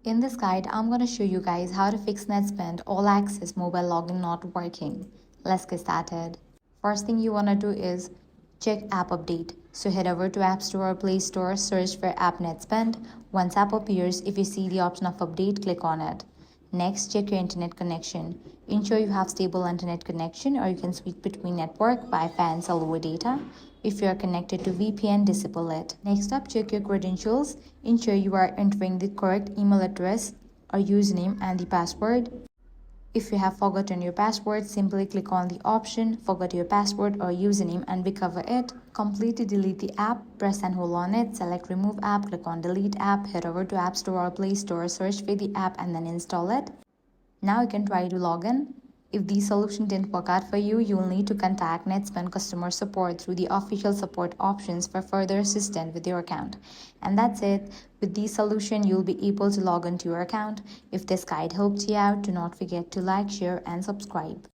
In this guide, I'm going to show you guys how to fix Netspend All-Access mobile login not working. Let's get started. First thing you want to do is check app update. So head over to App Store or Play Store, search for app Netspend. Once app appears, if you see the option of update, click on it. Next, check your internet connection. Ensure you have stable internet connection, or you can switch between network, Wi-Fi and cellular data. If you are connected to VPN, disable it. Next up, check your credentials. Ensure you are entering the correct email address or username and the password. If you have forgotten your password, simply click on the option Forgot your password or username and recover it. Completely delete the app, press and hold on it, select Remove App, click on Delete App, head over to App Store or Play Store, search for the app and then install it. Now you can try to log in. If the solution didn't work out for you, you will need to contact Netspend customer support through the official support options for further assistance with your account. And that's it. With the solution, you'll be able to log into your account. If this guide helped you out, do not forget to like, share, and subscribe.